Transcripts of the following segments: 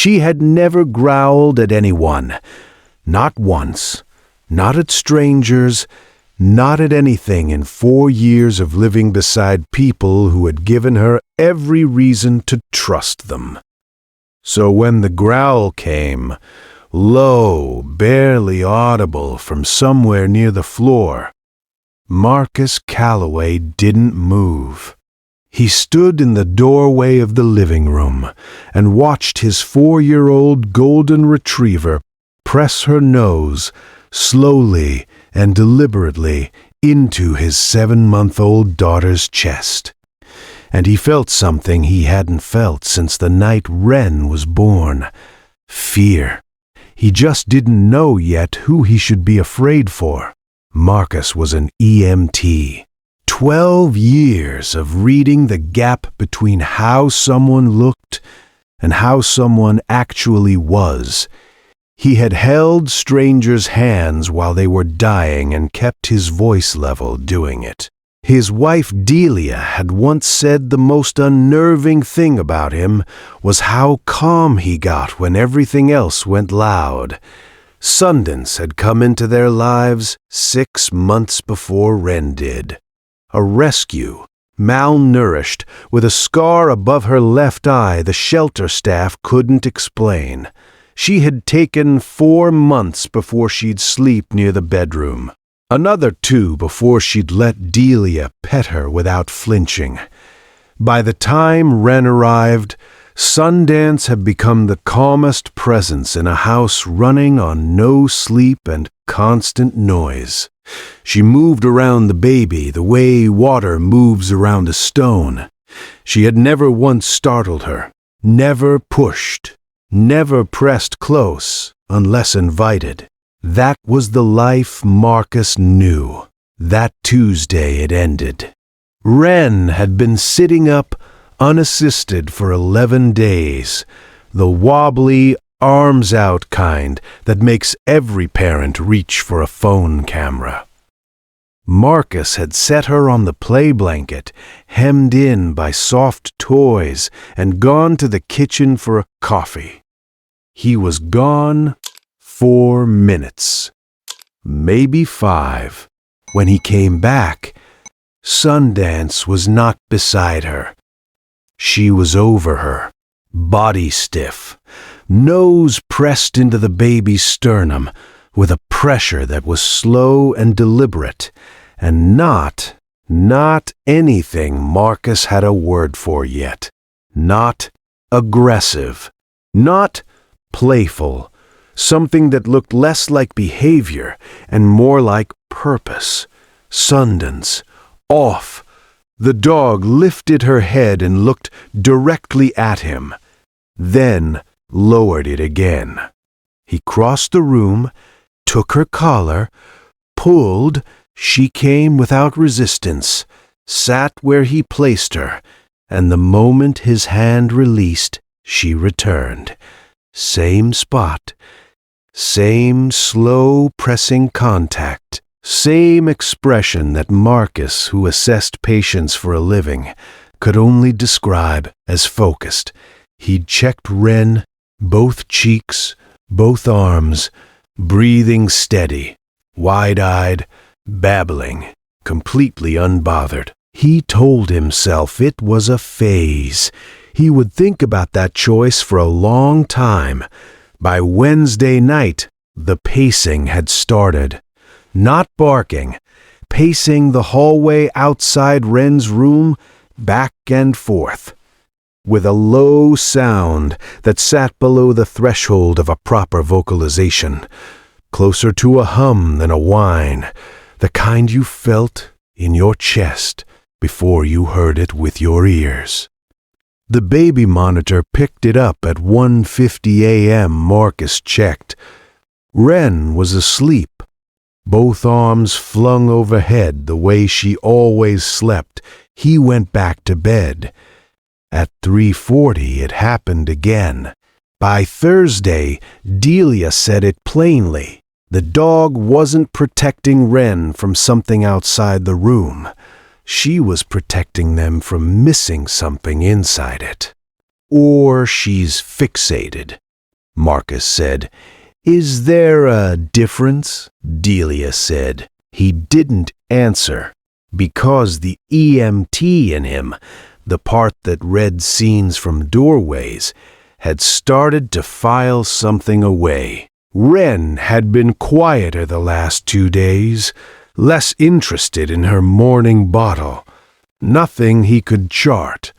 She had never growled at anyone. Not once. Not at strangers. Not at anything in 4 years of living beside people who had given her every reason to trust them. So when the growl came, low, barely audible from somewhere near the floor, Marcus Calloway didn't move. He stood in the doorway of the living room and watched his 4-year-old golden retriever press her nose slowly and deliberately into his 7-month-old daughter's chest. And he felt something he hadn't felt since the night Wren was born. Fear. He just didn't know yet who he should be afraid for. Marcus was an EMT. 12 years of reading the gap between how someone looked and how someone actually was. He had held strangers' hands while they were dying and kept his voice level doing it. His wife Delia had once said the most unnerving thing about him was how calm he got when everything else went loud. Sundance had come into their lives 6 months before Wren did. A rescue, malnourished, with a scar above her left eye the shelter staff couldn't explain. She had taken 4 months before she'd sleep near the bedroom. Another 2 before she'd let Delia pet her without flinching. By the time Wren arrived, Sundance had become the calmest presence in a house running on no sleep and constant noise. She moved around the baby the way water moves around a stone. She had never once startled her, never pushed, never pressed close unless invited. That was the life Marcus knew. That Tuesday it ended. Wren had been sitting up unassisted for 11 days, the wobbly, arms-out kind that makes every parent reach for a phone camera. Marcus had set her on the play blanket, hemmed in by soft toys, and gone to the kitchen for a coffee. He was gone 4 minutes, maybe 5. When he came back, Sundance was not beside her. She was over her, body stiff, nose pressed into the baby's sternum, with a pressure that was slow and deliberate, and not anything Marcus had a word for yet. Not aggressive, not playful, something that looked less like behavior and more like purpose. Sundance, off. The dog lifted her head and looked directly at him, then lowered it again. He crossed the room, took her collar, pulled. She came without resistance, sat where he placed her, and the moment his hand released, she returned. Same spot, same slow pressing contact, same expression that Marcus, who assessed patients for a living, could only describe as focused. He'd checked Wren, both cheeks, both arms, breathing steady, wide-eyed, babbling, completely unbothered. He told himself it was a phase. He would think about that choice for a long time. By Wednesday night, the pacing had started. Not barking, pacing the hallway outside Wren's room, back and forth, with a low sound that sat below the threshold of a proper vocalization, closer to a hum than a whine, the kind you felt in your chest before you heard it with your ears. The baby monitor picked it up at 1:50 a.m. Marcus checked. Wren was asleep, both arms flung overhead the way she always slept. He went back to bed. At 3:40 it happened again. By Thursday, Delia said it plainly. The dog wasn't protecting Wren from something outside the room. She was protecting them from missing something inside it. Or she's fixated. Marcus said. "Is there a difference?" Delia said. He didn't answer, because the EMT in him, the part that read scenes from doorways, had started to file something away. Wren had been quieter the last 2 days, less interested in her morning bottle. Nothing he could chart,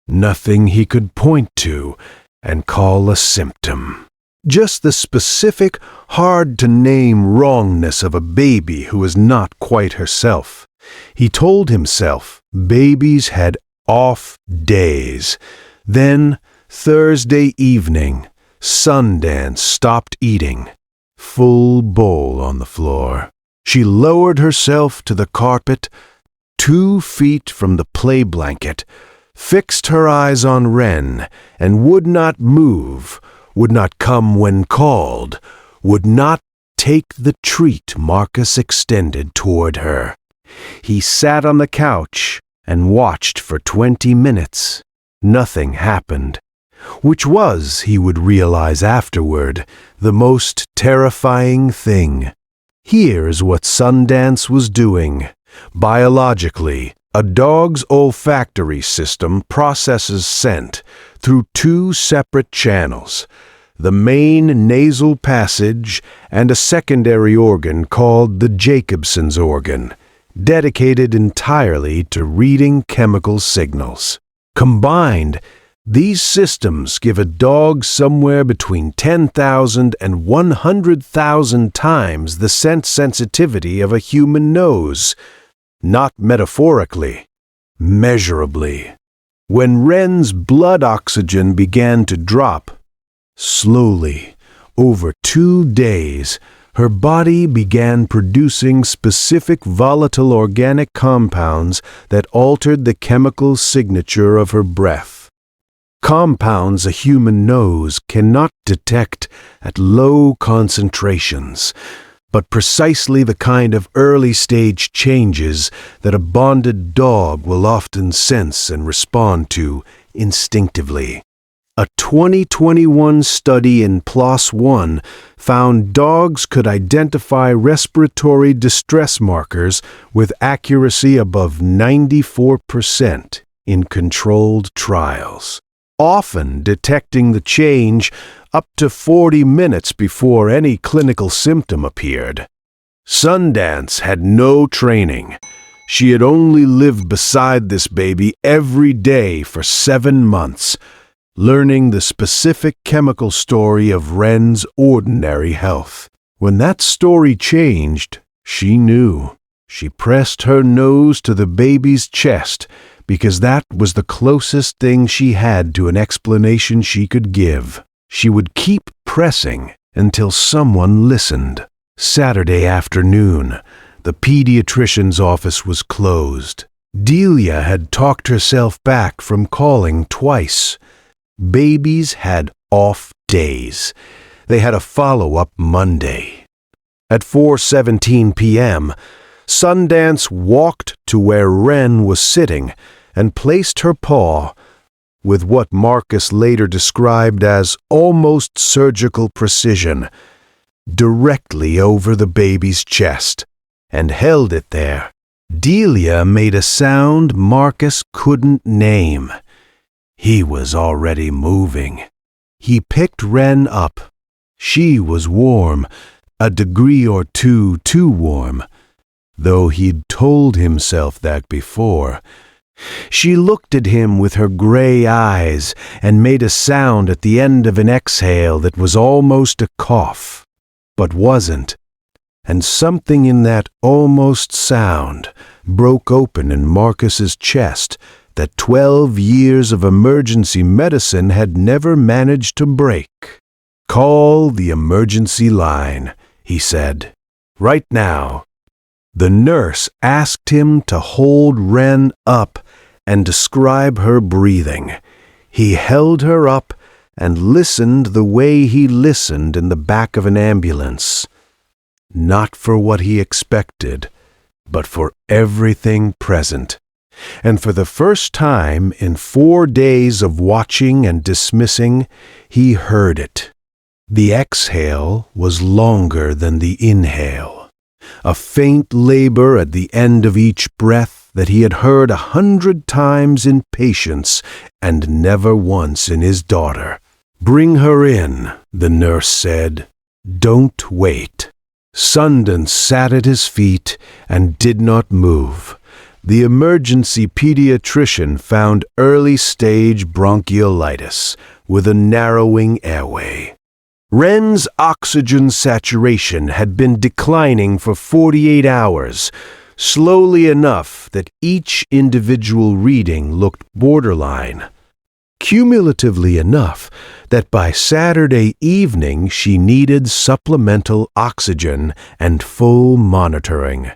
nothing he could point to and call a symptom. Just the specific, hard-to-name wrongness of a baby who is not quite herself. He told himself babies had off days. Then, Thursday evening, Sundance stopped eating. Full bowl on the floor. She lowered herself to the carpet, 2 feet from the play blanket, fixed her eyes on Wren, and would not move, would not come when called, would not take the treat Marcus extended toward her. He sat on the couch and watched for 20 minutes. Nothing happened, which was, he would realize afterward, the most terrifying thing. Here's what Sundance was doing. Biologically, a dog's olfactory system processes scent through 2 separate channels, the main nasal passage and a secondary organ called the Jacobson's organ, dedicated entirely to reading chemical signals. Combined, these systems give a dog somewhere between 10,000 and 100,000 times the scent sensitivity of a human nose. Not metaphorically, measurably. When Wren's blood oxygen began to drop, slowly, over 2 days, her body began producing specific volatile organic compounds that altered the chemical signature of her breath. Compounds a human nose cannot detect at low concentrations, but precisely the kind of early-stage changes that a bonded dog will often sense and respond to instinctively. A 2021 study in PLOS One found dogs could identify respiratory distress markers with accuracy above 94% in controlled trials, often detecting the change up to 40 minutes before any clinical symptom appeared. Sundance had no training. She had only lived beside this baby every day for 7 months, learning the specific chemical story of Wren's ordinary health. When that story changed, she knew. She pressed her nose to the baby's chest because that was the closest thing she had to an explanation she could give. She would keep pressing until someone listened. Saturday afternoon, the pediatrician's office was closed. Delia had talked herself back from calling twice. Babies had off days. They had a follow-up Monday. At 4:17 p.m., Sundance walked to where Wren was sitting and placed her paw, with what Marcus later described as almost surgical precision, directly over the baby's chest, and held it there. Delia made a sound Marcus couldn't name. He was already moving. He picked Wren up. She was warm, a degree or two too warm, though he'd told himself that before. She looked at him with her gray eyes and made a sound at the end of an exhale that was almost a cough, but wasn't. And something in that almost sound broke open in Marcus's chest that 12 years of emergency medicine had never managed to break. "Call the emergency line," he said. "Right now." The nurse asked him to hold Wren up and describe her breathing. He held her up and listened the way he listened in the back of an ambulance. Not for what he expected, but for everything present. And for the first time in 4 days of watching and dismissing, he heard it. The exhale was longer than the inhale, a faint labor at the end of each breath that he had heard 100 times in patients and never once in his daughter. "Bring her in," the nurse said. "Don't wait." Sundance sat at his feet and did not move. The emergency pediatrician found early-stage bronchiolitis with a narrowing airway. Ren's oxygen saturation had been declining for 48 hours, slowly enough that each individual reading looked borderline. Cumulatively enough that by Saturday evening she needed supplemental oxygen and full monitoring.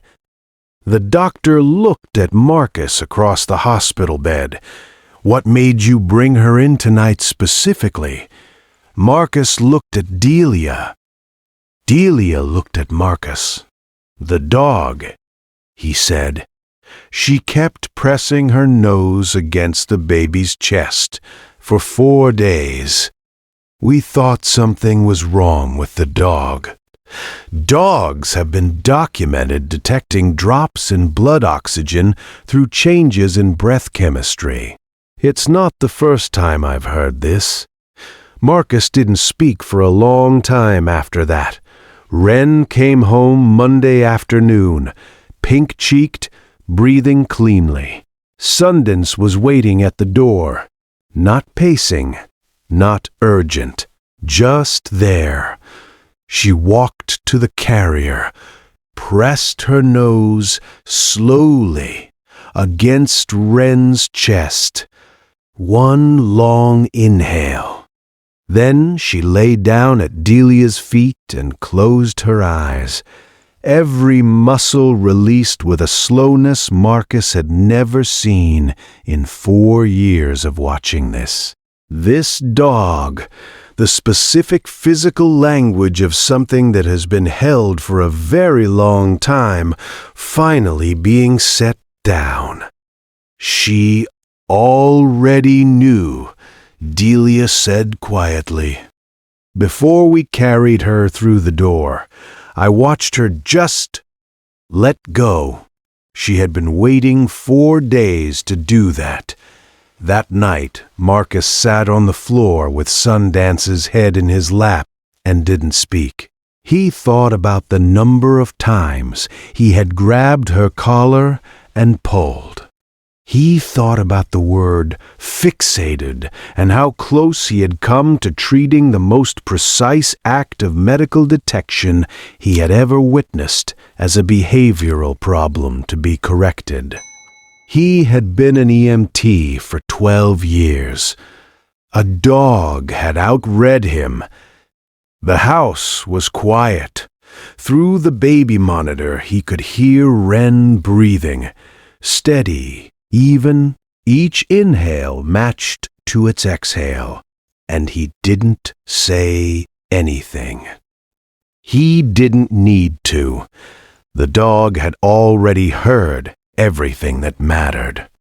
The doctor looked at Marcus across the hospital bed. "What made you bring her in tonight specifically?" Marcus looked at Delia. Delia looked at Marcus. "The dog," he said. She kept pressing her nose against the baby's chest for 4 days. "We thought something was wrong with the dog." Dogs have been documented detecting drops in blood oxygen through changes in breath chemistry. It's not the first time I've heard this. Marcus didn't speak for a long time after that. Ren came home Monday afternoon, pink-cheeked, breathing cleanly. Sundance was waiting at the door, not pacing, not urgent, just there. She walked to the carrier, pressed her nose slowly against Ren's chest. One long inhale. Then she lay down at Delia's feet and closed her eyes. Every muscle released with a slowness Marcus had never seen in 4 years of watching this. This dog, the specific physical language of something that has been held for a very long time, finally being set down. She already knew, Delia said quietly. Before we carried her through the door, I watched her just let go. She had been waiting 4 days to do that. That night, Marcus sat on the floor with Sundance's head in his lap and didn't speak. He thought about the number of times he had grabbed her collar and pulled. He thought about the word fixated and how close he had come to treating the most precise act of medical detection he had ever witnessed as a behavioral problem to be corrected. He had been an EMT for 12 years. A dog had outread him. The house was quiet. Through the baby monitor, he could hear Ren breathing, steady, even. Each inhale matched to its exhale, and he didn't say anything. He didn't need to. The dog had already heard everything that mattered.